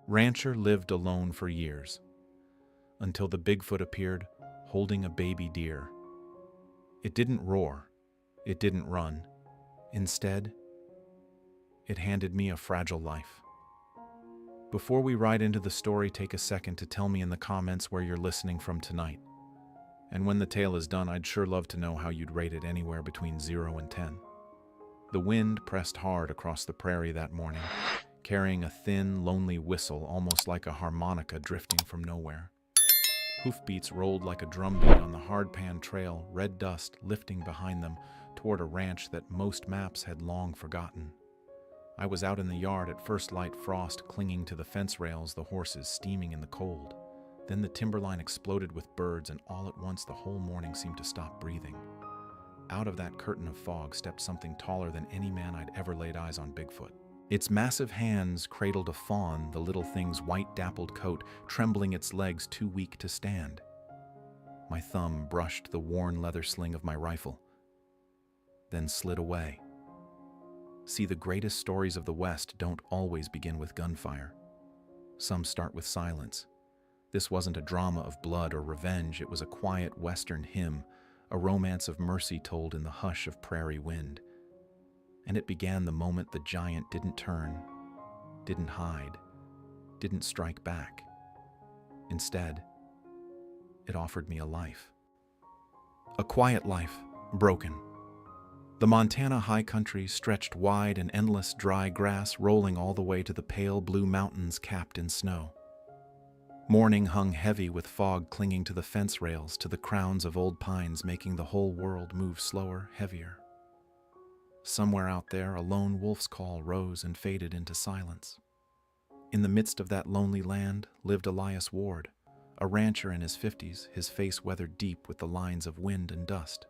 Rancher lived alone for years, until the Bigfoot appeared holding a baby deer. It didn't roar, it didn't run. Instead, it handed me a fragile life. Before we ride into the story, take a second to tell me in the comments where you're listening from tonight. And when the tale is done, I'd sure love to know how you'd rate it anywhere between 0 and 10. The wind pressed hard across the prairie that morning, carrying a thin, lonely whistle almost like a harmonica drifting from nowhere. Hoofbeats rolled like a drumbeat on the hard-pan trail, red dust lifting behind them toward a ranch that most maps had long forgotten. I was out in the yard at first light, frost clinging to the fence rails, the horses steaming in the cold. Then the timberline exploded with birds, and all at once the whole morning seemed to stop breathing. Out of that curtain of fog stepped something taller than any man I'd ever laid eyes on. Bigfoot. Its massive hands cradled a fawn, the little thing's white dappled coat trembling, its legs too weak to stand. My thumb brushed the worn leather sling of my rifle, then slid away. See, the greatest stories of the West don't always begin with gunfire. Some start with silence. This wasn't a drama of blood or revenge, it was a quiet Western hymn, a romance of mercy told in the hush of prairie wind. And it began the moment the giant didn't turn, didn't hide, didn't strike back. Instead, it offered me a life. A quiet life, broken. The Montana high country stretched wide in endless dry grass rolling all the way to the pale blue mountains capped in snow. Morning hung heavy with fog clinging to the fence rails, to the crowns of old pines, making the whole world move slower, heavier. Somewhere out there, a lone wolf's call rose and faded into silence. In the midst of that lonely land lived Elias Ward, a rancher in his 50s, his face weathered deep with the lines of wind and dust.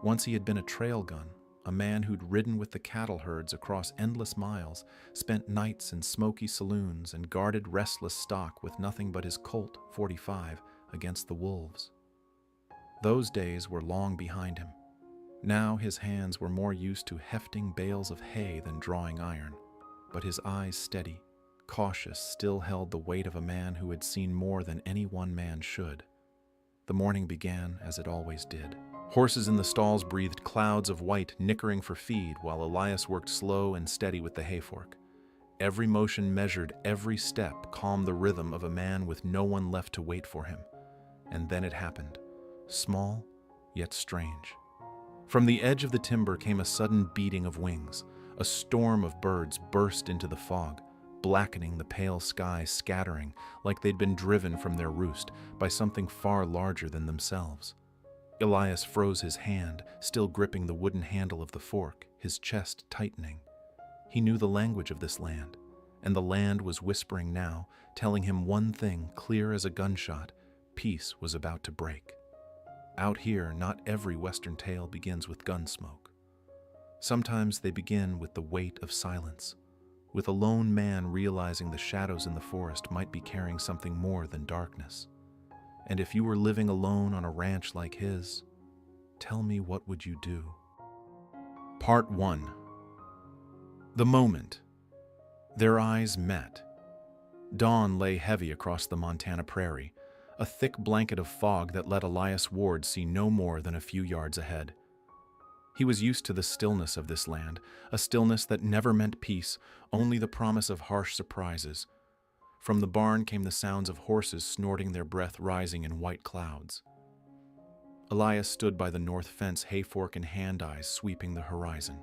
Once he had been a trail gun, a man who'd ridden with the cattle herds across endless miles, spent nights in smoky saloons, and guarded restless stock with nothing but his Colt .45 against the wolves. Those days were long behind him. Now his hands were more used to hefting bales of hay than drawing iron, but his eyes, steady, cautious, still held the weight of a man who had seen more than any one man should. The morning began as it always did. Horses in the stalls breathed clouds of white, nickering for feed, while Elias worked slow and steady with the hayfork. Every motion measured, every step calmed the rhythm of a man with no one left to wait for him. And then it happened, small yet strange. From the edge of the timber came a sudden beating of wings. A storm of birds burst into the fog, blackening the pale sky, scattering like they'd been driven from their roost by something far larger than themselves. Elias froze his hand, still gripping the wooden handle of the fork, his chest tightening. He knew the language of this land, and the land was whispering now, telling him one thing clear as a gunshot: peace was about to break. Out here, not every Western tale begins with gun smoke. Sometimes they begin with the weight of silence, with a lone man realizing the shadows in the forest might be carrying something more than darkness. And if you were living alone on a ranch like his, tell me, what would you do? Part 1. The moment. Their eyes met. Dawn lay heavy across the Montana prairie, a thick blanket of fog that let Elias Ward see no more than a few yards ahead. He was used to the stillness of this land, a stillness that never meant peace, only the promise of harsh surprises. From the barn came the sounds of horses snorting, their breath rising in white clouds. Elias stood by the north fence, hayfork in hand, eyes sweeping the horizon.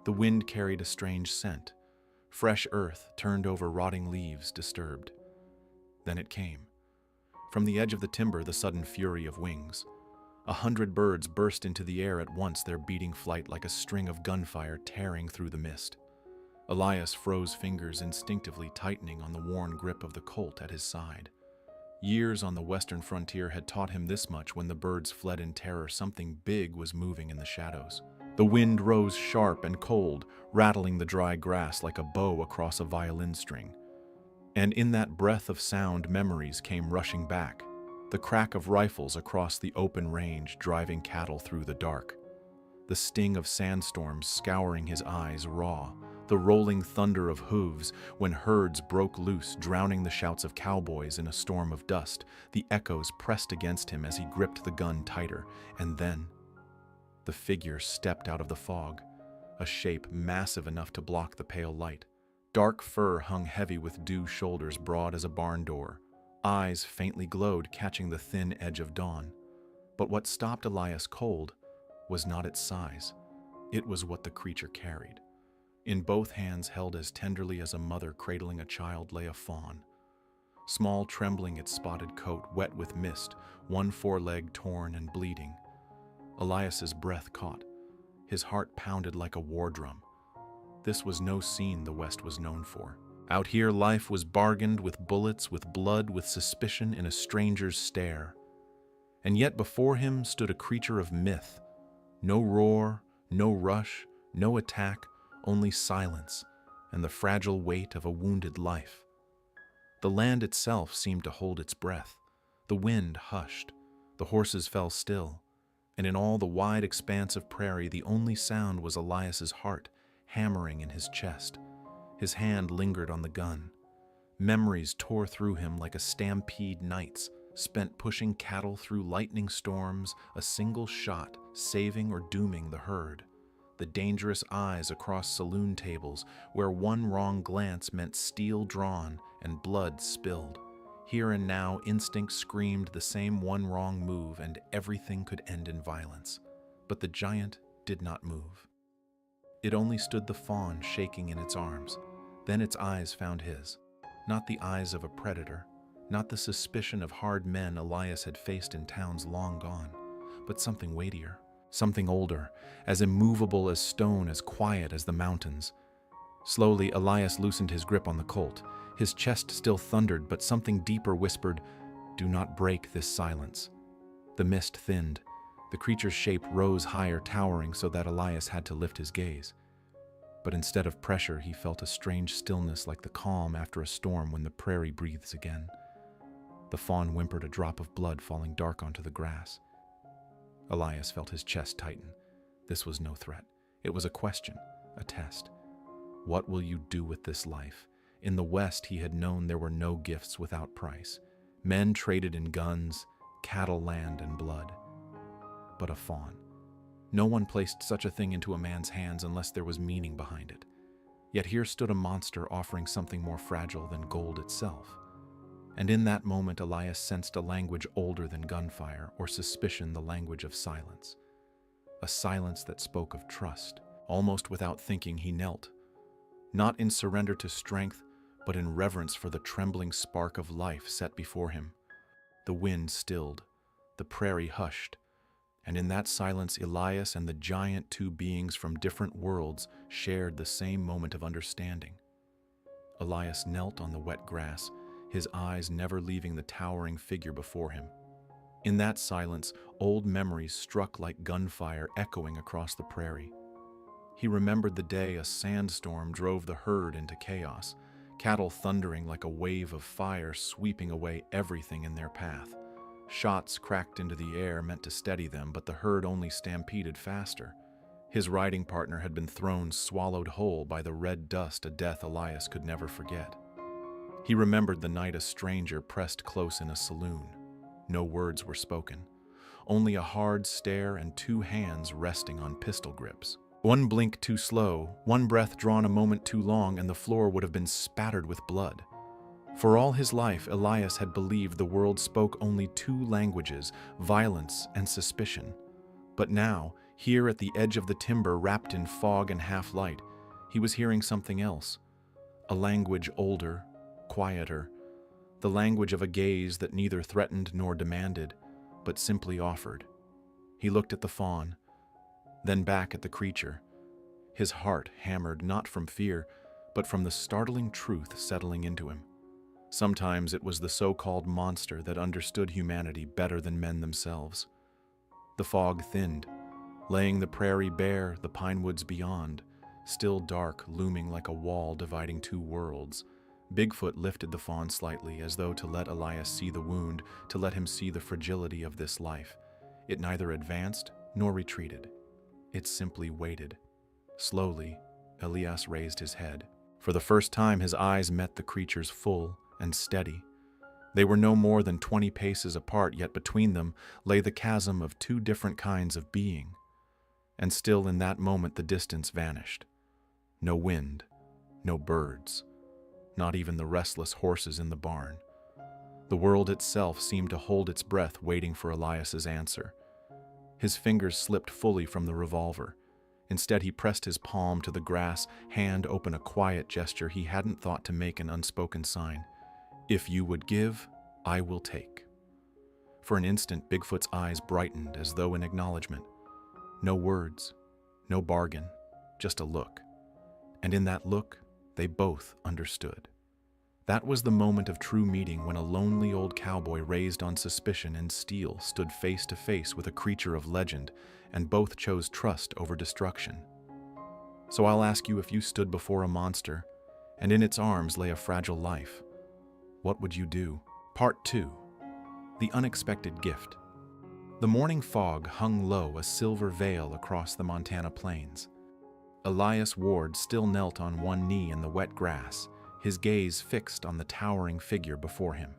The wind carried a strange scent. Fresh earth, turned over rotting leaves, disturbed. Then it came. From the edge of the timber, the sudden fury of wings. 100 birds burst into the air at once, their beating flight like a string of gunfire tearing through the mist. Elias froze, fingers instinctively tightening on the worn grip of the Colt at his side. Years on the western frontier had taught him this much: when the birds fled in terror, something big was moving in the shadows. The wind rose sharp and cold, rattling the dry grass like a bow across a violin string. And in that breath of sound, memories came rushing back. The crack of rifles across the open range, driving cattle through the dark. The sting of sandstorms scouring his eyes raw, the rolling thunder of hooves when herds broke loose, drowning the shouts of cowboys in a storm of dust. The echoes pressed against him as he gripped the gun tighter, and then the figure stepped out of the fog, a shape massive enough to block the pale light. Dark fur hung heavy with dew, shoulders broad as a barn door. Eyes faintly glowed, catching the thin edge of dawn. But what stopped Elias cold was not its size. It was what the creature carried. In both hands, held as tenderly as a mother cradling a child, lay a fawn. Small, trembling, its spotted coat wet with mist, one foreleg torn and bleeding. Elias's breath caught. His heart pounded like a war drum. This was no scene the West was known for. Out here, life was bargained with bullets, with blood, with suspicion in a stranger's stare. And yet before him stood a creature of myth. No roar, no rush, no attack, only silence and the fragile weight of a wounded life. The land itself seemed to hold its breath. The wind hushed. The horses fell still. And in all the wide expanse of prairie, the only sound was Elias's heart hammering in his chest. His hand lingered on the gun. Memories tore through him like a stampede nights, spent pushing cattle through lightning storms, a single shot saving or dooming the herd. The dangerous eyes across saloon tables, where one wrong glance meant steel drawn and blood spilled. Here and now, instinct screamed the same one wrong move, and everything could end in violence. But the giant did not move. It only stood, the fawn shaking in its arms. Then its eyes found his. Not the eyes of a predator, not the suspicion of hard men Elias had faced in towns long gone, but something weightier. Something older, as immovable as stone, as quiet as the mountains. Slowly, Elias loosened his grip on the Colt. His chest still thundered, but something deeper whispered, "Do not break this silence." The mist thinned. The creature's shape rose higher, towering so that Elias had to lift his gaze. But instead of pressure, he felt a strange stillness, like the calm after a storm when the prairie breathes again. The fawn whimpered, a drop of blood falling dark onto the grass. Elias felt his chest tighten. This was no threat. It was a question, a test. What will you do with this life? In the West, he had known there were no gifts without price. Men traded in guns, cattle, land, and blood. But a fawn. No one placed such a thing into a man's hands unless there was meaning behind it. Yet here stood a monster offering something more fragile than gold itself. And in that moment, Elias sensed a language older than gunfire or suspicion, the language of silence. A silence that spoke of trust. Almost without thinking, he knelt, not in surrender to strength, but in reverence for the trembling spark of life set before him. The wind stilled, the prairie hushed, and in that silence, Elias and the giant, two beings from different worlds, shared the same moment of understanding. Elias knelt on the wet grass, his eyes never leaving the towering figure before him. In that silence, old memories struck like gunfire, echoing across the prairie. He remembered the day a sandstorm drove the herd into chaos, cattle thundering like a wave of fire, sweeping away everything in their path. Shots cracked into the air meant to steady them, but the herd only stampeded faster. His riding partner had been thrown, swallowed whole by the red dust, a death Elias could never forget. He remembered the night a stranger pressed close in a saloon. No words were spoken, only a hard stare and two hands resting on pistol grips. One blink too slow, one breath drawn a moment too long, and the floor would have been spattered with blood. For all his life, Elias had believed the world spoke only two languages, violence and suspicion. But now, here at the edge of the timber, wrapped in fog and half-light, he was hearing something else. A language older, quieter, the language of a gaze that neither threatened nor demanded, but simply offered. He looked at the fawn, then back at the creature. His heart hammered not from fear, but from the startling truth settling into him. Sometimes it was the so-called monster that understood humanity better than men themselves. The fog thinned, laying the prairie bare, the pine woods beyond, still dark, looming like a wall dividing two worlds. Bigfoot lifted the fawn slightly, as though to let Elias see the wound, to let him see the fragility of this life. It neither advanced nor retreated. It simply waited. Slowly, Elias raised his head. For the first time, his eyes met the creature's full and steady. They were no more than 20 paces apart, yet between them lay the chasm of two different kinds of being. And still in that moment the distance vanished. No wind, no birds, not even the restless horses in the barn. The world itself seemed to hold its breath, waiting for Elias's answer. His fingers slipped fully from the revolver. Instead, he pressed his palm to the grass, hand open, a quiet gesture he hadn't thought to make, an unspoken sign. If you would give, I will take. For an instant, Bigfoot's eyes brightened as though in acknowledgement. No words, no bargain, just a look. And in that look, they both understood. That was the moment of true meeting, when a lonely old cowboy raised on suspicion and steel stood face to face with a creature of legend, and both chose trust over destruction. So I'll ask you, if you stood before a monster, and in its arms lay a fragile life, what would you do? Part 2. The Unexpected Gift. The morning fog hung low, a silver veil across the Montana plains. Elias Ward still knelt on one knee in the wet grass, his gaze fixed on the towering figure before him.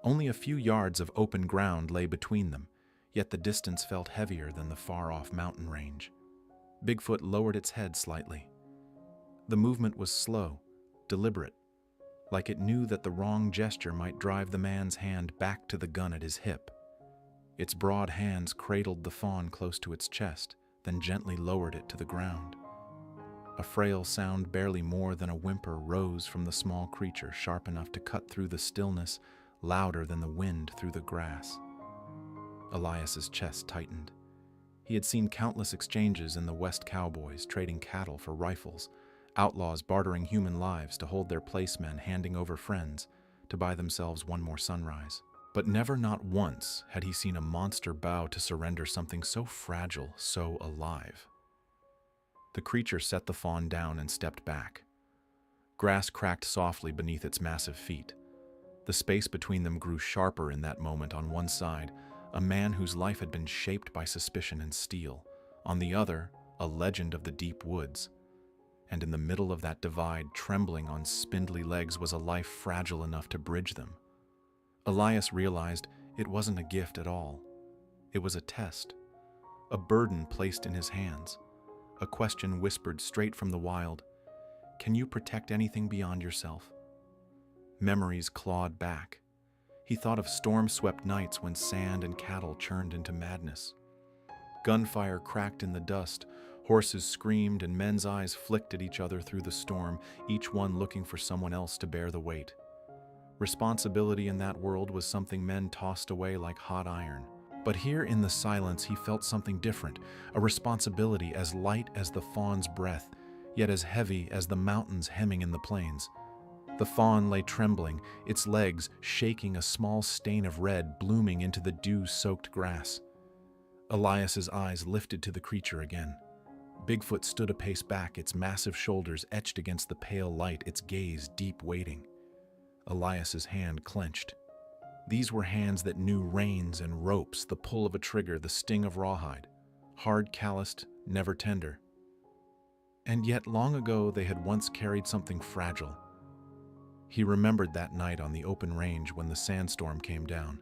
Only a few yards of open ground lay between them, yet the distance felt heavier than the far-off mountain range. Bigfoot lowered its head slightly. The movement was slow, deliberate, like it knew that the wrong gesture might drive the man's hand back to the gun at his hip. Its broad hands cradled the fawn close to its chest, then gently lowered it to the ground. A frail sound, barely more than a whimper, rose from the small creature, sharp enough to cut through the stillness, louder than the wind through the grass. Elias's chest tightened. He had seen countless exchanges in the West, cowboys trading cattle for rifles, outlaws bartering human lives to hold their placemen, handing over friends to buy themselves one more sunrise. But never, not once, had he seen a monster bow to surrender something so fragile, so alive. The creature set the fawn down and stepped back. Grass cracked softly beneath its massive feet. The space between them grew sharper in that moment. On one side, a man whose life had been shaped by suspicion and steel. On the other, a legend of the deep woods. And in the middle of that divide, trembling on spindly legs, was a life fragile enough to bridge them. Elias realized it wasn't a gift at all. It was a test, a burden placed in his hands. A question whispered straight from the wild. Can you protect anything beyond yourself? Memories clawed back. He thought of storm-swept nights when sand and cattle churned into madness. Gunfire cracked in the dust, horses screamed, and men's eyes flicked at each other through the storm, each one looking for someone else to bear the weight. Responsibility in that world was something men tossed away like hot iron. But here in the silence he felt something different, a responsibility as light as the fawn's breath, yet as heavy as the mountains hemming in the plains. The fawn lay trembling, its legs shaking, a small stain of red blooming into the dew-soaked grass. Elias's eyes lifted to the creature again. Bigfoot stood a pace back, its massive shoulders etched against the pale light, its gaze deep, waiting. Elias's hand clenched. These were hands that knew reins and ropes, the pull of a trigger, the sting of rawhide. Hard, calloused, never tender. And yet long ago they had once carried something fragile. He remembered that night on the open range when the sandstorm came down.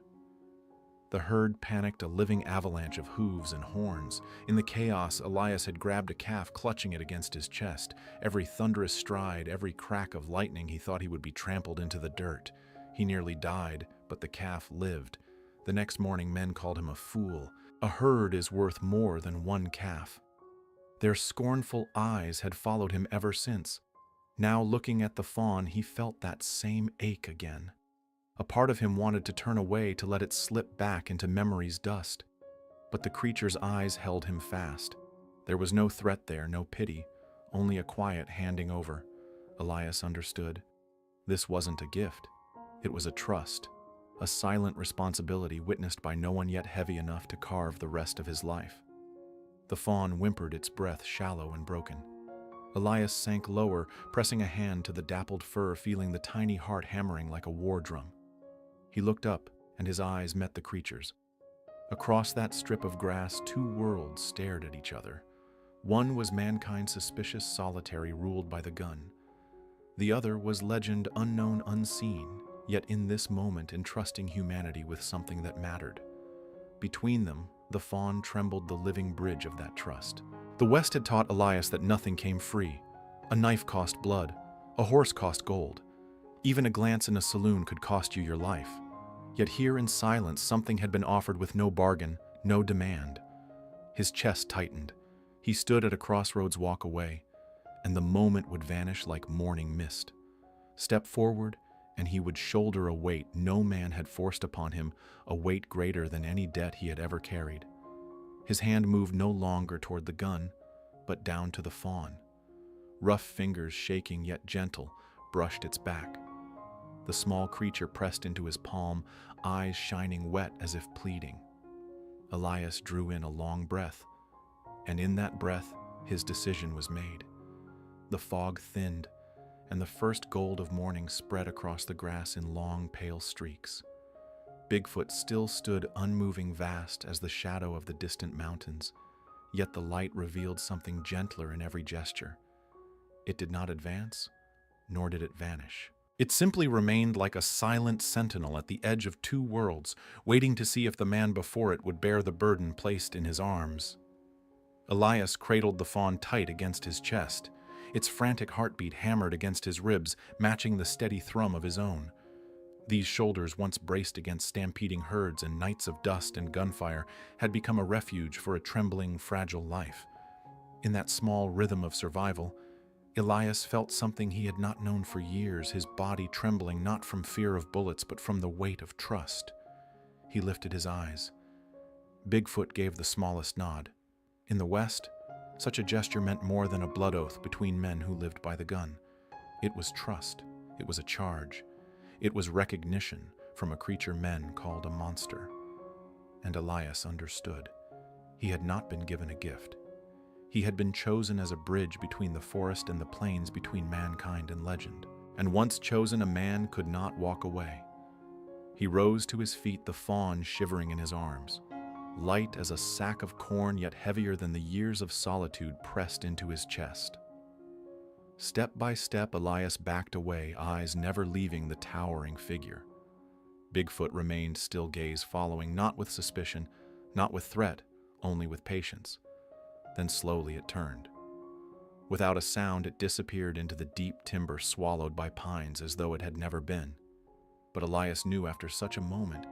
The herd panicked, a living avalanche of hooves and horns. In the chaos, Elias had grabbed a calf, clutching it against his chest. Every thunderous stride, every crack of lightning, he thought he would be trampled into the dirt. He nearly died, but the calf lived. The next morning, men called him a fool. A herd is worth more than one calf. Their scornful eyes had followed him ever since. Now, looking at the fawn, he felt that same ache again. A part of him wanted to turn away, to let it slip back into memory's dust. But the creature's eyes held him fast. There was no threat there, no pity, only a quiet handing over. Elias understood. This wasn't a gift. It was a trust, a silent responsibility witnessed by no one, yet heavy enough to carve the rest of his life. The fawn whimpered, its breath shallow and broken. Elias sank lower, pressing a hand to the dappled fur, feeling the tiny heart hammering like a war drum. He looked up, and his eyes met the creature's. Across that strip of grass, two worlds stared at each other. One was mankind suspicious solitary ruled by the gun. The other was legend unknown unseen, yet in this moment entrusting humanity with something that mattered. Between them, the fawn trembled the living bridge of that trust. The West had taught Elias that nothing came free. A knife cost blood, a horse cost gold. Even a glance in a saloon could cost you your life. Yet here in silence something had been offered with no bargain, no demand. His chest tightened. He stood at a crossroads walk away, and the moment would vanish like morning mist. Step forward, and he would shoulder a weight no man had forced upon him, a weight greater than any debt he had ever carried. His hand moved no longer toward the gun, but down to the fawn. Rough fingers, shaking yet gentle, brushed its back. The small creature pressed into his palm, eyes shining wet as if pleading. Elias drew in a long breath, and in that breath his decision was made. The fog thinned, and the first gold of morning spread across the grass in long, pale streaks. Bigfoot still stood unmoving, vast as the shadow of the distant mountains, yet the light revealed something gentler in every gesture. It did not advance, nor did it vanish. It simply remained like a silent sentinel at the edge of two worlds, waiting to see if the man before it would bear the burden placed in his arms. Elias cradled the fawn tight against his chest. Its frantic heartbeat hammered against his ribs, matching the steady thrum of his own. These shoulders, once braced against stampeding herds and nights of dust and gunfire, had become a refuge for a trembling, fragile life. In that small rhythm of survival, Elias felt something he had not known for years, his body trembling not from fear of bullets but from the weight of trust. He lifted his eyes. Bigfoot gave the smallest nod. In the West, such a gesture meant more than a blood oath between men who lived by the gun. It was trust. It was a charge. It was recognition from a creature men called a monster. And Elias understood. He had not been given a gift. He had been chosen as a bridge between the forest and the plains, between mankind and legend. And once chosen, a man could not walk away. He rose to his feet, the fawn shivering in his arms. Light as a sack of corn, yet heavier than the years of solitude pressed into his chest. Step by step, Elias backed away, eyes never leaving the towering figure. Bigfoot remained still, gaze following, not with suspicion, not with threat, only with patience. Then slowly it turned. Without a sound, it disappeared into the deep timber, swallowed by pines as though it had never been. But Elias knew after such a moment,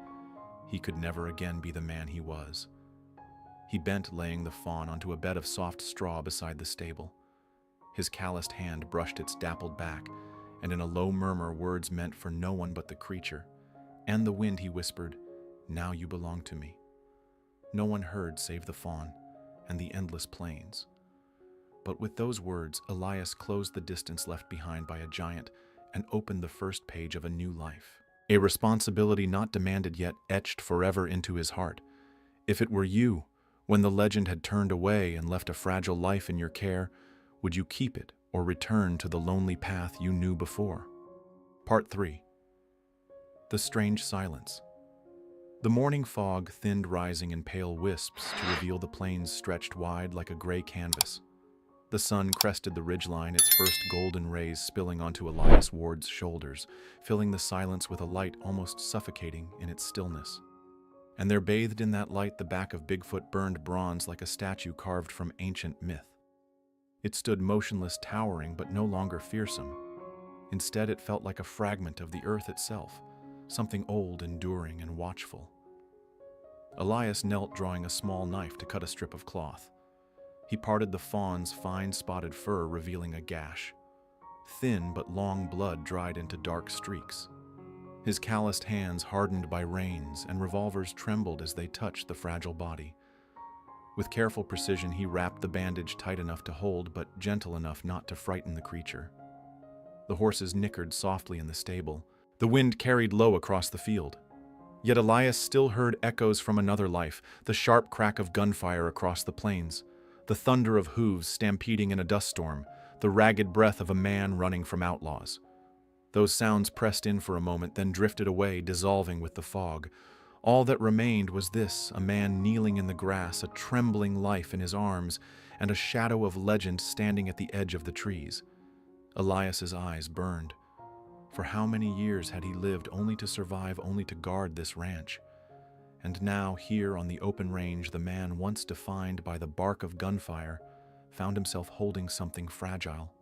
he could never again be the man he was. He bent, laying the fawn onto a bed of soft straw beside the stable. His calloused hand brushed its dappled back, and in a low murmur, words meant for no one but the creature and the wind, he whispered, "Now you belong to me." No one heard save the fawn and the endless plains. But with those words, Elias closed the distance left behind by a giant and opened the first page of a new life. A responsibility not demanded yet etched forever into his heart. If it were you, when the legend had turned away and left a fragile life in your care, would you keep it or return to the lonely path you knew before? Part 3. The strange silence. The morning fog thinned, rising in pale wisps to reveal the plains stretched wide like a gray canvas. The sun crested the ridgeline, its first golden rays spilling onto Elias Ward's shoulders, filling the silence with a light almost suffocating in its stillness. And there, bathed in that light, the back of Bigfoot burned bronze like a statue carved from ancient myth. It stood motionless, towering, but no longer fearsome. Instead, it felt like a fragment of the earth itself, something old, enduring, and watchful. Elias knelt, drawing a small knife to cut a strip of cloth. He parted the fawn's fine spotted fur, revealing a gash. Thin but long blood dried into dark streaks. His calloused hands hardened by rains, and revolvers trembled as they touched the fragile body. With careful precision, he wrapped the bandage tight enough to hold, but gentle enough not to frighten the creature. The horses nickered softly in the stable. The wind carried low across the field. Yet Elias still heard echoes from another life, the sharp crack of gunfire across the plains, the thunder of hooves stampeding in a dust storm, the ragged breath of a man running from outlaws. Those sounds pressed in for a moment, then drifted away, dissolving with the fog. All that remained was this, a man kneeling in the grass, a trembling life in his arms, and a shadow of legend standing at the edge of the trees. Elias's eyes burned. For how many years had he lived only to survive, only to guard this ranch? And now, here on the open range, the man once defined by the bark of gunfire found himself holding something fragile,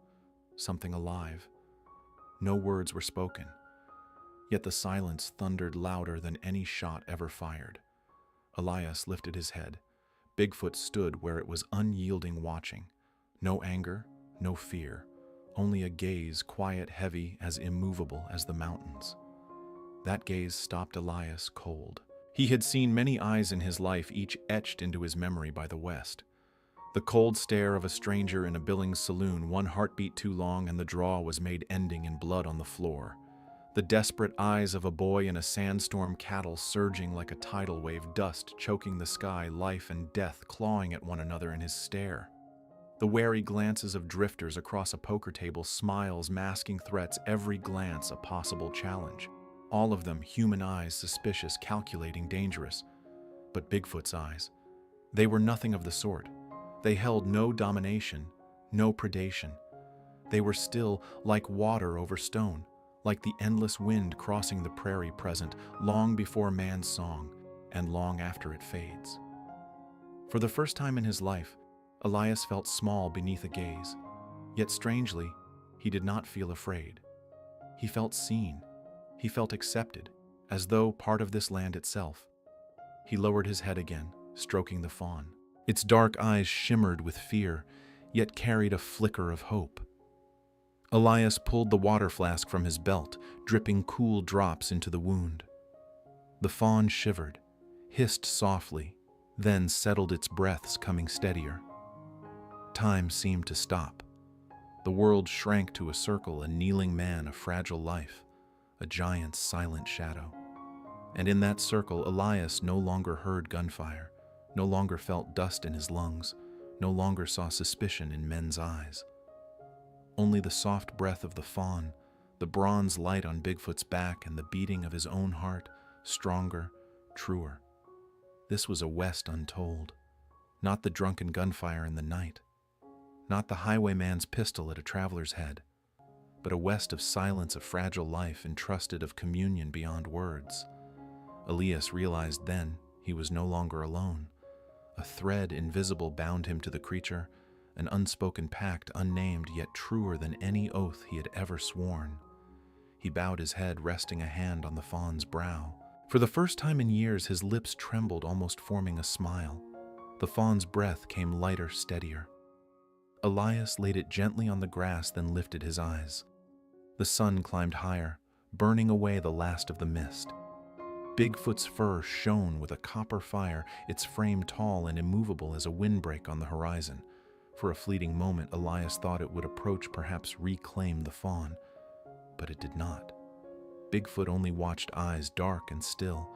something alive. No words were spoken, yet the silence thundered louder than any shot ever fired. Elias lifted his head. Bigfoot stood where it was unyielding, watching. No anger, no fear, only a gaze quiet, heavy, as immovable as the mountains. That gaze stopped Elias cold. He had seen many eyes in his life, each etched into his memory by the West. The cold stare of a stranger in a Billings saloon, one heartbeat too long and the draw was made ending in blood on the floor. The desperate eyes of a boy in a sandstorm, cattle surging like a tidal wave, dust choking the sky, life and death clawing at one another in his stare. The wary glances of drifters across a poker table, smiles masking threats, every glance a possible challenge. All of them human eyes, suspicious, calculating, dangerous. But Bigfoot's eyes, they were nothing of the sort. They held no domination, no predation. They were still like water over stone, like the endless wind crossing the prairie, present long before man's song and long after it fades. For the first time in his life, Elias felt small beneath a gaze. Yet strangely, he did not feel afraid. He felt seen. He felt accepted, as though part of this land itself. He lowered his head again, stroking the fawn. Its dark eyes shimmered with fear, yet carried a flicker of hope. Elias pulled the water flask from his belt, dripping cool drops into the wound. The fawn shivered, hissed softly, then settled its breaths, coming steadier. Time seemed to stop. The world shrank to a circle, a kneeling man, a fragile life, a giant's silent shadow. And in that circle, Elias no longer heard gunfire, no longer felt dust in his lungs, no longer saw suspicion in men's eyes. Only the soft breath of the fawn, the bronze light on Bigfoot's back, and the beating of his own heart, stronger, truer. This was a West untold, not the drunken gunfire in the night, not the highwayman's pistol at a traveler's head, but a West of silence, of fragile life, entrusted of communion beyond words. Elias realized then he was no longer alone. A thread invisible bound him to the creature, an unspoken pact, unnamed yet truer than any oath he had ever sworn. He bowed his head, resting a hand on the fawn's brow. For the first time in years, his lips trembled, almost forming a smile. The fawn's breath came lighter, steadier. Elias laid it gently on the grass, then lifted his eyes. The sun climbed higher, burning away the last of the mist. Bigfoot's fur shone with a copper fire, its frame tall and immovable as a windbreak on the horizon. For a fleeting moment, Elias thought it would approach, perhaps reclaim the fawn. But it did not. Bigfoot only watched, eyes dark and still.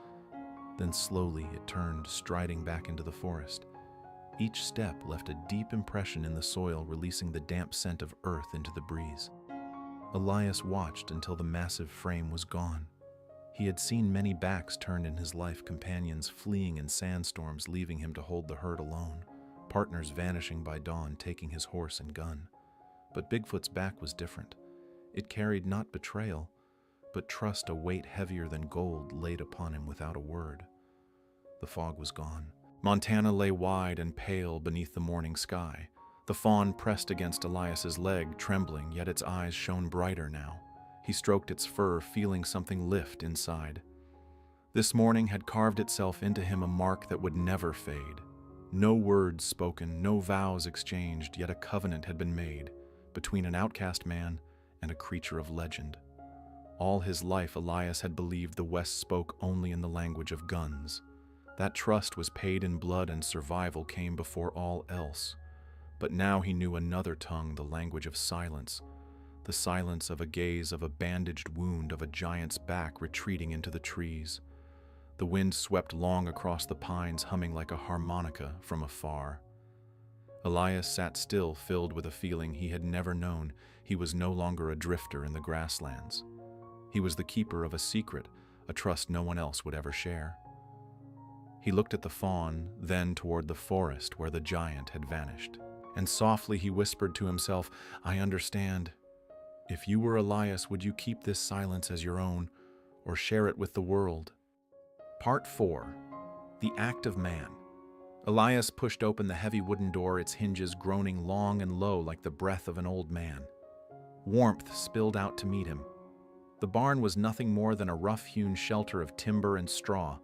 Then slowly it turned, striding back into the forest. Each step left a deep impression in the soil, releasing the damp scent of earth into the breeze. Elias watched until the massive frame was gone. He had seen many backs turned in his life, companions fleeing in sandstorms, leaving him to hold the herd alone, partners vanishing by dawn, taking his horse and gun. But Bigfoot's back was different. It carried not betrayal, but trust, a weight heavier than gold laid upon him without a word. The fog was gone. Montana lay wide and pale beneath the morning sky. The fawn pressed against Elias's leg, trembling, yet its eyes shone brighter now. He stroked its fur, feeling something lift inside. This morning had carved itself into him, a mark that would never fade. No words spoken, no vows exchanged, yet a covenant had been made between an outcast man and a creature of legend. All his life, Elias had believed the West spoke only in the language of guns. That trust was paid in blood, and survival came before all else. But now he knew another tongue, the language of silence. The silence of a gaze, of a bandaged wound, of a giant's back retreating into the trees. The wind swept long across the pines, humming like a harmonica from afar. Elias sat still, filled with a feeling he had never known. He was no longer a drifter in the grasslands. He was the keeper of a secret, a trust no one else would ever share. He looked at the fawn, then toward the forest where the giant had vanished. And softly he whispered to himself, "I understand. If you were Elias, would you keep this silence as your own, or share it with the world?" Part 4. The Act of Man. Elias pushed open the heavy wooden door, its hinges groaning long and low like the breath of an old man. Warmth spilled out to meet him. The barn was nothing more than a rough-hewn shelter of timber and straw,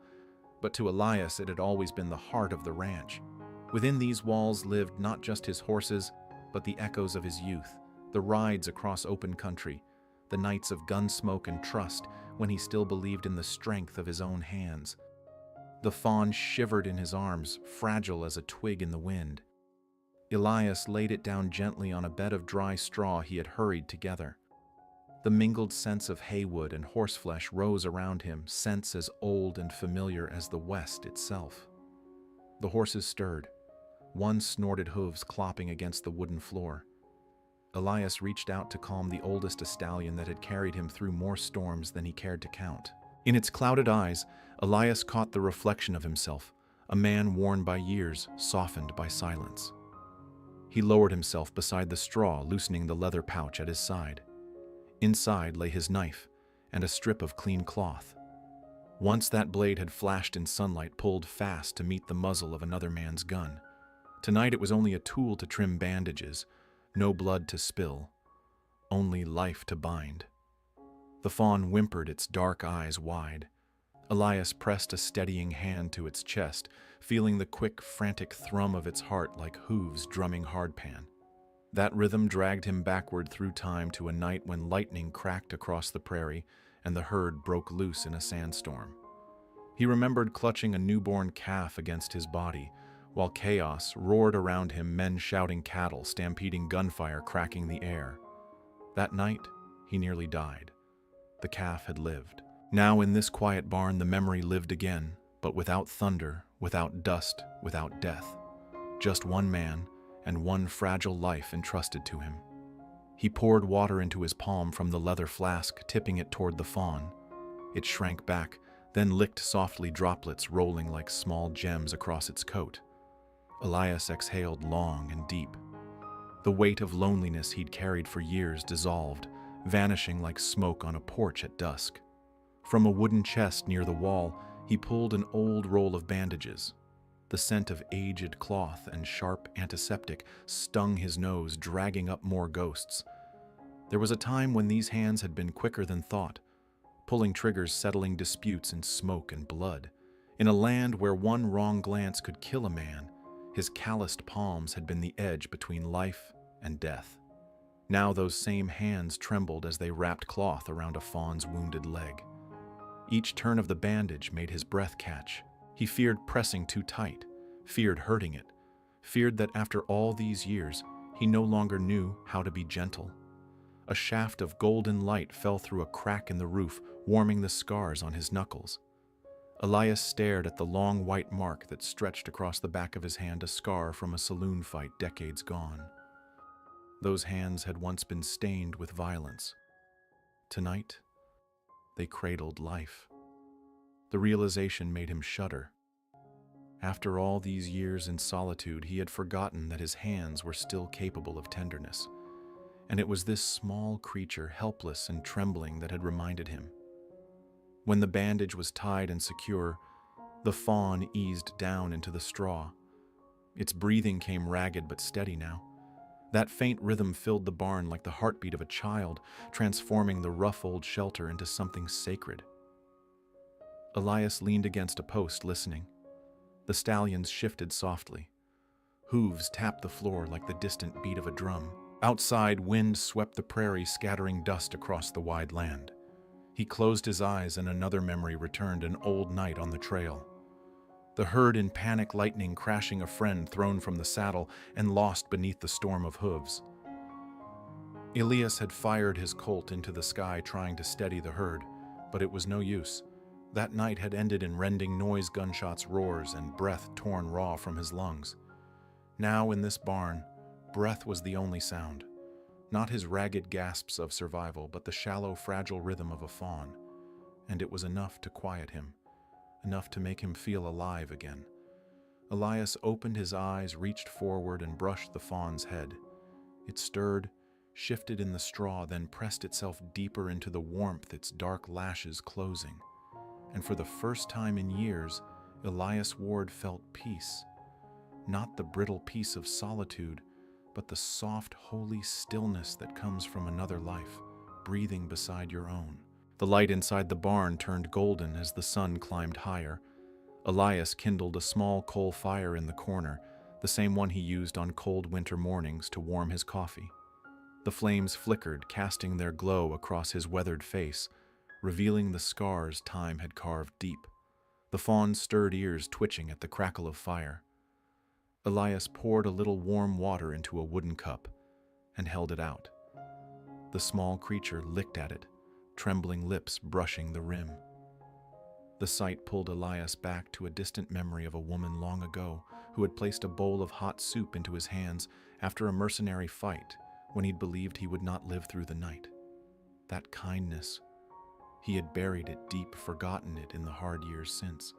but to Elias it had always been the heart of the ranch. Within these walls lived not just his horses, but the echoes of his youth, the rides across open country, the nights of gun smoke and trust when he still believed in the strength of his own hands. The fawn shivered in his arms, fragile as a twig in the wind. Elias laid it down gently on a bed of dry straw he had hurried together. The mingled scents of haywood and horseflesh rose around him, scents as old and familiar as the West itself. The horses stirred, one snorted hooves clopping against the wooden floor. Elias reached out to calm the oldest stallion that had carried him through more storms than he cared to count. In its clouded eyes, Elias caught the reflection of himself, a man worn by years, softened by silence. He lowered himself beside the straw, loosening the leather pouch at his side. Inside lay his knife and a strip of clean cloth. Once that blade had flashed in sunlight, pulled fast to meet the muzzle of another man's gun. Tonight it was only a tool to trim bandages, no blood to spill, only life to bind. The fawn whimpered, its dark eyes wide. Elias pressed a steadying hand to its chest, feeling the quick, frantic thrum of its heart like hooves drumming hardpan. That rhythm dragged him backward through time to a night when lightning cracked across the prairie and the herd broke loose in a sandstorm. He remembered clutching a newborn calf against his body, while chaos roared around him, men shouting, cattle stampeding, gunfire cracking the air. That night, he nearly died. The calf had lived. Now in this quiet barn, the memory lived again, but without thunder, without dust, without death. Just one man and one fragile life entrusted to him. He poured water into his palm from the leather flask, tipping it toward the fawn. It shrank back, then licked softly, droplets rolling like small gems across its coat. Elias exhaled long and deep. The weight of loneliness he'd carried for years dissolved, vanishing like smoke on a porch at dusk. From a wooden chest near the wall, he pulled an old roll of bandages. The scent of aged cloth and sharp antiseptic stung his nose, dragging up more ghosts. There was a time when these hands had been quicker than thought, pulling triggers, settling disputes in smoke and blood. In a land where one wrong glance could kill a man, his calloused palms had been the edge between life and death. Now those same hands trembled as they wrapped cloth around a fawn's wounded leg. Each turn of the bandage made his breath catch. He feared pressing too tight, feared hurting it, feared that after all these years, he no longer knew how to be gentle. A shaft of golden light fell through a crack in the roof, warming the scars on his knuckles. Elias stared at the long white mark that stretched across the back of his hand, a scar from a saloon fight decades gone. Those hands had once been stained with violence. Tonight, they cradled life. The realization made him shudder. After all these years in solitude, he had forgotten that his hands were still capable of tenderness. And it was this small creature, helpless and trembling, that had reminded him. When the bandage was tied and secure, the fawn eased down into the straw. Its breathing came ragged but steady now. That faint rhythm filled the barn like the heartbeat of a child, transforming the rough old shelter into something sacred. Elias leaned against a post, listening. The stallions shifted softly. Hooves tapped the floor like the distant beat of a drum. Outside, wind swept the prairie, scattering dust across the wide land. He closed his eyes and another memory returned, an old night on the trail. The herd in panic, lightning crashing a friend thrown from the saddle and lost beneath the storm of hooves. Elias had fired his Colt into the sky, trying to steady the herd, but it was no use. That night had ended in rending noise, gunshots, roars, and breath torn raw from his lungs. Now in this barn, breath was the only sound. Not his ragged gasps of survival, but the shallow, fragile rhythm of a fawn. And it was enough to quiet him, enough to make him feel alive again. Elias opened his eyes, reached forward, and brushed the fawn's head. It stirred, shifted in the straw, then pressed itself deeper into the warmth, its dark lashes closing. And for the first time in years, Elias Ward felt peace. Not the brittle peace of solitude, but the soft, holy stillness that comes from another life, breathing beside your own. The light inside the barn turned golden as the sun climbed higher. Elias kindled a small coal fire in the corner, the same one he used on cold winter mornings to warm his coffee. The flames flickered, casting their glow across his weathered face, revealing the scars time had carved deep. The fawn's stirred ears twitching at the crackle of fire. Elias poured a little warm water into a wooden cup and held it out. The small creature licked at it, trembling lips brushing the rim. The sight pulled Elias back to a distant memory of a woman long ago who had placed a bowl of hot soup into his hands after a mercenary fight when he'd believed he would not live through the night. That kindness, he had buried it deep, forgotten it in the hard years since.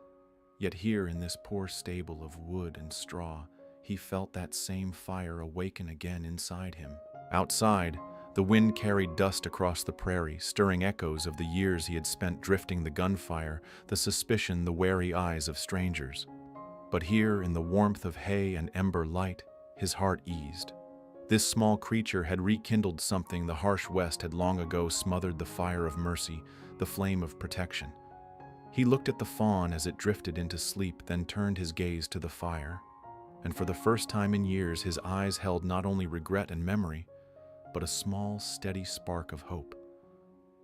Yet here in this poor stable of wood and straw, he felt that same fire awaken again inside him. Outside, the wind carried dust across the prairie, stirring echoes of the years he had spent drifting the gunfire, the suspicion, the wary eyes of strangers. But here, in the warmth of hay and ember light, his heart eased. This small creature had rekindled something the harsh West had long ago smothered: the fire of mercy, the flame of protection. He looked at the fawn as it drifted into sleep, then turned his gaze to the fire. And for the first time in years, his eyes held not only regret and memory, but a small, steady spark of hope.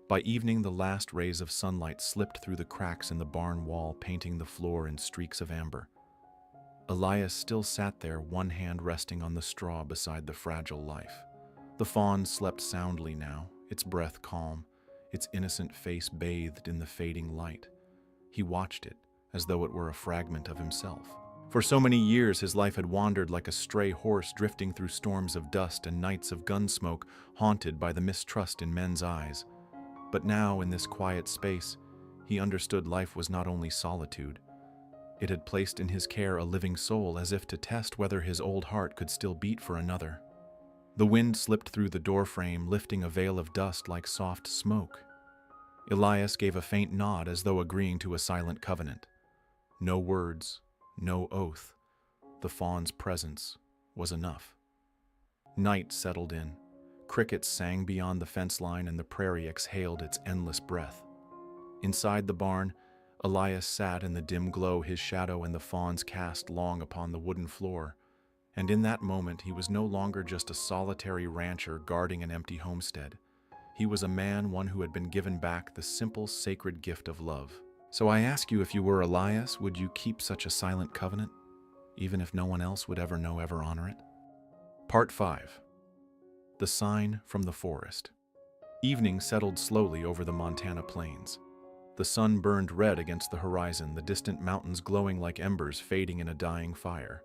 By evening, the last rays of sunlight slipped through the cracks in the barn wall, painting the floor in streaks of amber. Elias still sat there, one hand resting on the straw beside the fragile life. The fawn slept soundly now, its breath calm, its innocent face bathed in the fading light. He watched it, as though it were a fragment of himself. For so many years, his life had wandered like a stray horse drifting through storms of dust and nights of gun smoke, haunted by the mistrust in men's eyes. But now, in this quiet space, he understood life was not only solitude. It had placed in his care a living soul, as if to test whether his old heart could still beat for another. The wind slipped through the doorframe, lifting a veil of dust like soft smoke. Elias gave a faint nod as though agreeing to a silent covenant. No words, no oath. The fawn's presence was enough. Night settled in. Crickets sang beyond the fence line and the prairie exhaled its endless breath. Inside the barn, Elias sat in the dim glow, his shadow and the fawn's cast long upon the wooden floor. And in that moment, he was no longer just a solitary rancher guarding an empty homestead. He was a man, one who had been given back the simple, sacred gift of love. So I ask you, if you were Elias, would you keep such a silent covenant, even if no one else would ever know, ever honor it? Part 5. The Sign from the Forest. Evening settled slowly over the Montana plains. The sun burned red against the horizon, the distant mountains glowing like embers fading in a dying fire.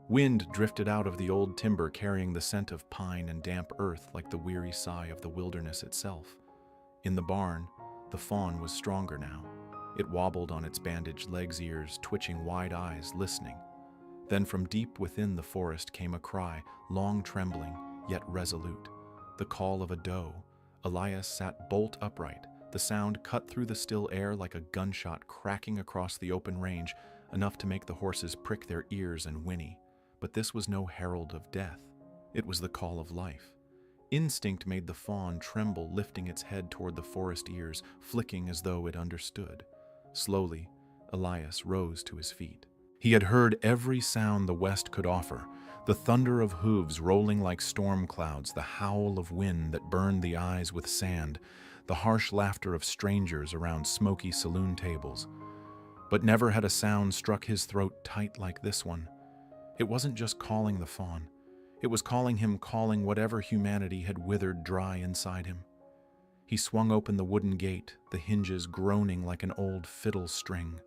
Wind drifted out of the old timber, carrying the scent of pine and damp earth like the weary sigh of the wilderness itself. In the barn, the fawn was stronger now. It wobbled on its bandaged legs, ears twitching, wide eyes listening. Then from deep within the forest came a cry, long, trembling, yet resolute. The call of a doe. Elias sat bolt upright. The sound cut through the still air like a gunshot cracking across the open range, enough to make the horses prick their ears and whinny. But this was no herald of death. It was the call of life. Instinct made the fawn tremble, lifting its head toward the forest ears, flicking as though it understood. Slowly, Elias rose to his feet. He had heard every sound the West could offer, the thunder of hooves rolling like storm clouds, the howl of wind that burned the eyes with sand, the harsh laughter of strangers around smoky saloon tables. But never had a sound struck his throat tight like this one. It wasn't just calling the fawn. It was calling him, calling whatever humanity had withered dry inside him. He swung open the wooden gate, the hinges groaning like an old fiddle string.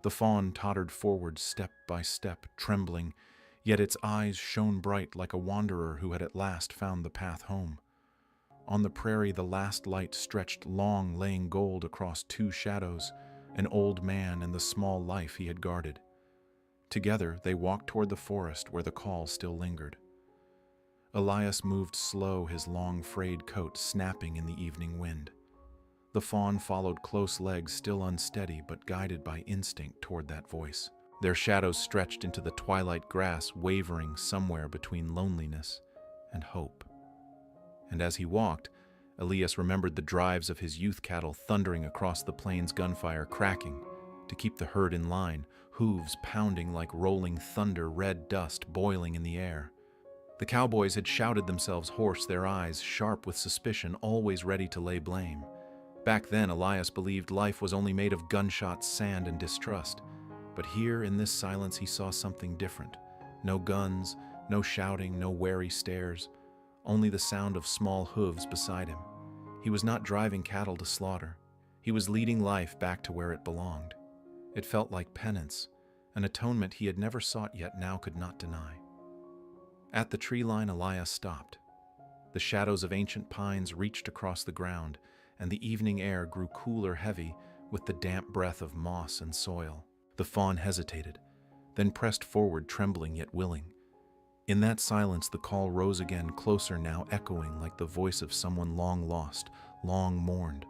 The fawn tottered forward step by step, trembling, yet its eyes shone bright like a wanderer who had at last found the path home. On the prairie, the last light stretched long, laying gold across two shadows, an old man and the small life he had guarded. Together, they walked toward the forest where the call still lingered. Elias moved slow, his long frayed coat snapping in the evening wind. The fawn followed close, legs still unsteady but guided by instinct toward that voice. Their shadows stretched into the twilight grass, wavering somewhere between loneliness and hope. And as he walked, Elias remembered the drives of his youth cattle thundering across the plains, gunfire cracking to keep the herd in line, hooves pounding like rolling thunder, red dust boiling in the air. The cowboys had shouted themselves hoarse, their eyes sharp with suspicion, always ready to lay blame. Back then, Elias believed life was only made of gunshots, sand, and distrust. But here, in this silence, he saw something different. No guns, no shouting, no wary stares, only the sound of small hooves beside him. He was not driving cattle to slaughter. He was leading life back to where it belonged. It felt like penance, an atonement he had never sought yet now could not deny. At the tree line, Elias stopped. The shadows of ancient pines reached across the ground, and the evening air grew cooler, heavy with the damp breath of moss and soil. The fawn hesitated, then pressed forward, trembling yet willing. In that silence, the call rose again, closer now, echoing like the voice of someone long lost, long mourned.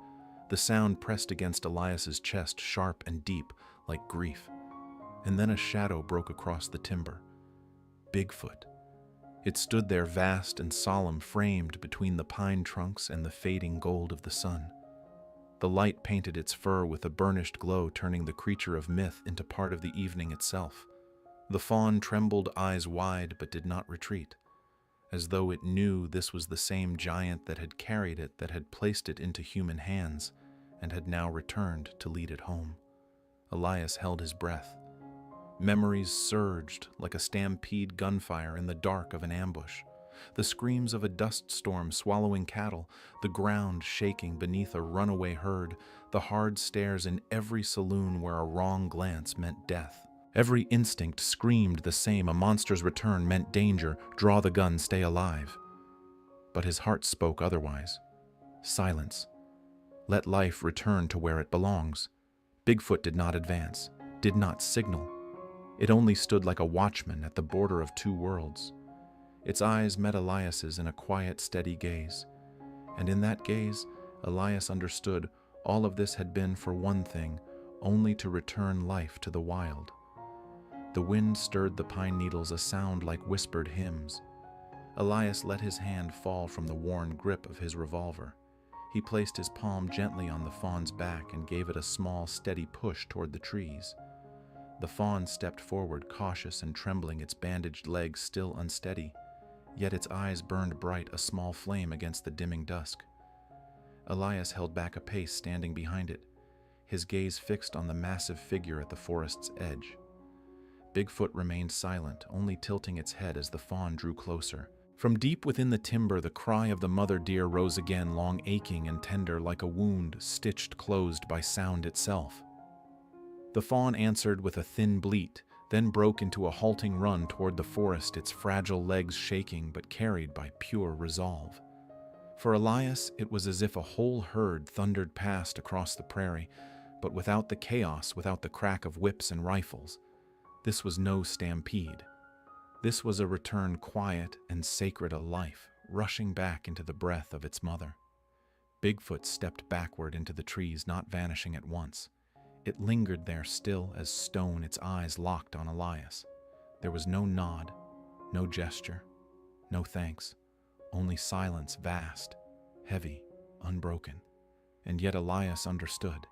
The sound pressed against Elias's chest, sharp and deep, like grief. And then a shadow broke across the timber. Bigfoot. It stood there, vast and solemn, framed between the pine trunks and the fading gold of the sun. The light painted its fur with a burnished glow, turning the creature of myth into part of the evening itself. The fawn trembled, eyes wide, but did not retreat, as though it knew this was the same giant that had carried it, that had placed it into human hands, and had now returned to lead it home. Elias held his breath. Memories surged like a stampede gunfire in the dark of an ambush. The screams of a dust storm swallowing cattle, the ground shaking beneath a runaway herd, the hard stares in every saloon where a wrong glance meant death. Every instinct screamed the same: a monster's return meant danger, draw the gun, stay alive. But his heart spoke otherwise. Silence. Let life return to where it belongs. Bigfoot did not advance, did not signal. It only stood like a watchman at the border of two worlds. Its eyes met Elias's in a quiet, steady gaze. And in that gaze, Elias understood all of this had been for one thing, only to return life to the wild. The wind stirred the pine needles, a sound like whispered hymns. Elias let his hand fall from the worn grip of his revolver. He placed his palm gently on the fawn's back and gave it a small, steady push toward the trees. The fawn stepped forward, cautious and trembling, its bandaged legs still unsteady, yet its eyes burned bright, a small flame against the dimming dusk. Elias held back a pace, standing behind it, his gaze fixed on the massive figure at the forest's edge. Bigfoot remained silent, only tilting its head as the fawn drew closer. From deep within the timber, the cry of the mother deer rose again, long, aching and tender, like a wound stitched closed by sound itself. The fawn answered with a thin bleat, then broke into a halting run toward the forest, its fragile legs shaking but carried by pure resolve. For Elias, it was as if a whole herd thundered past across the prairie, but without the chaos, without the crack of whips and rifles. This was no stampede. This was a return, quiet and sacred, a life rushing back into the breath of its mother. Bigfoot stepped backward into the trees, not vanishing at once. It lingered there, still as stone, its eyes locked on Elias. There was no nod, no gesture, no thanks, only silence, vast, heavy, unbroken. And yet Elias understood.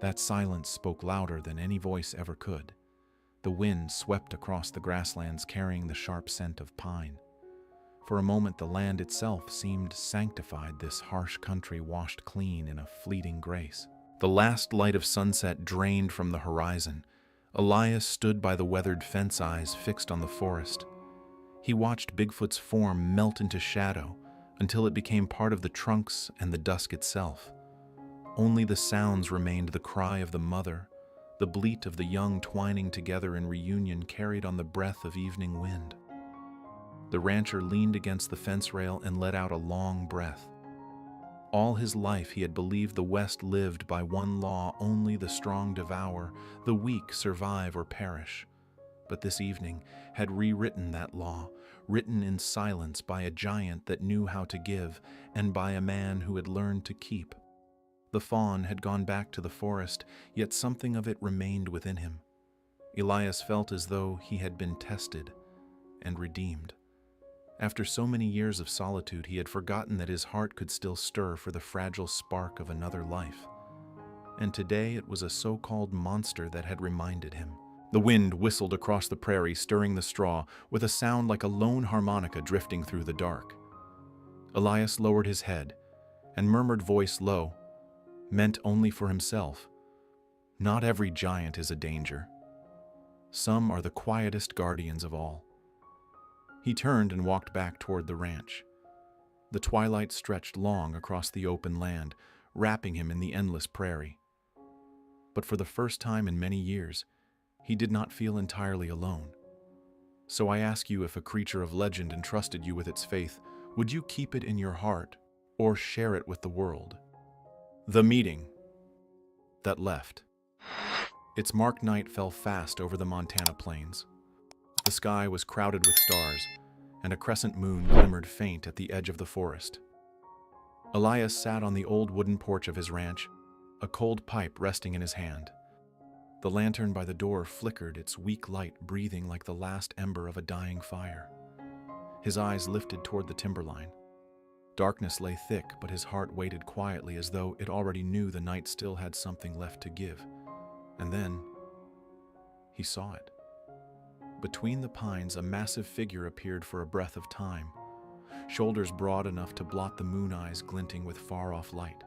That silence spoke louder than any voice ever could. The wind swept across the grasslands, carrying the sharp scent of pine. For a moment, the land itself seemed sanctified, this harsh country washed clean in a fleeting grace. The last light of sunset drained from the horizon. Elias stood by the weathered fence, eyes fixed on the forest. He watched Bigfoot's form melt into shadow until it became part of the trunks and the dusk itself. Only the sounds remained: the cry of the mother, the bleat of the young twining together in reunion, carried on the breath of evening wind. The rancher leaned against the fence rail and let out a long breath. All his life he had believed the West lived by one law: only the strong devour, the weak survive or perish. but this evening had rewritten that law, written in silence by a giant that knew how to give and by a man who had learned to keep. The fawn had gone back to the forest, yet something of it remained within him. Elias felt as though he had been tested and redeemed. After so many years of solitude, he had forgotten that his heart could still stir for the fragile spark of another life. And today it was a so-called monster that had reminded him. The wind whistled across the prairie, stirring the straw, with a sound like a lone harmonica drifting through the dark. Elias lowered his head and murmured, voice low, meant only for himself, "Not every giant is a danger. Some are the quietest guardians of all." He turned and walked back toward the ranch. The twilight stretched long across the open land, wrapping him in the endless prairie. But for the first time in many years, he did not feel entirely alone. So I ask you, if a creature of legend entrusted you with its faith, would you keep it in your heart or share it with the world? The meeting that left. Its marked night fell fast over the Montana plains. The sky was crowded with stars, and a crescent moon glimmered faint at the edge of the forest. Elias sat on the old wooden porch of his ranch, a cold pipe resting in his hand. The lantern by the door flickered, its weak light breathing like the last ember of a dying fire. His eyes lifted toward the timberline. Darkness lay thick, but his heart waited quietly, as though it already knew the night still had something left to give. And then he saw it. Between the pines, a massive figure appeared for a breath of time, shoulders broad enough to blot the moon eyes glinting with far-off light.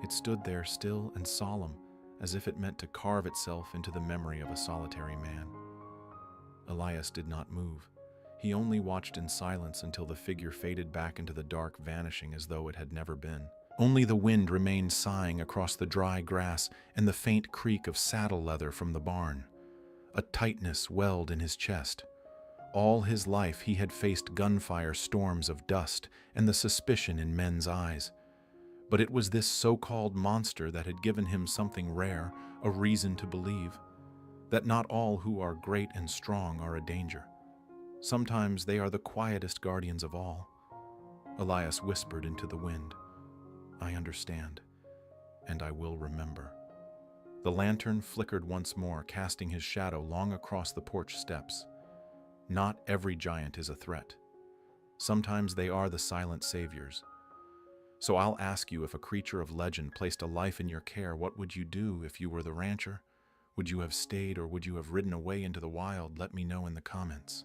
It stood there still and solemn, as if it meant to carve itself into the memory of a solitary man. Elias did not move. He only watched in silence until the figure faded back into the dark, vanishing as though it had never been. Only the wind remained sighing across the dry grass and the faint creak of saddle leather from the barn. A tightness welled in his chest. All his life he had faced gunfire, storms of dust, and the suspicion in men's eyes. But it was this so-called monster that had given him something rare, a reason to believe that not all who are great and strong are a danger. Sometimes they are the quietest guardians of all. Elias whispered into the wind, "I understand, and I will remember." The lantern flickered once more, casting his shadow long across the porch steps. Not every giant is a threat. Sometimes they are the silent saviors. So I'll ask you, if a creature of legend placed a life in your care, what would you do if you were the rancher? Would you have stayed, or would you have ridden away into the wild? Let me know in the comments.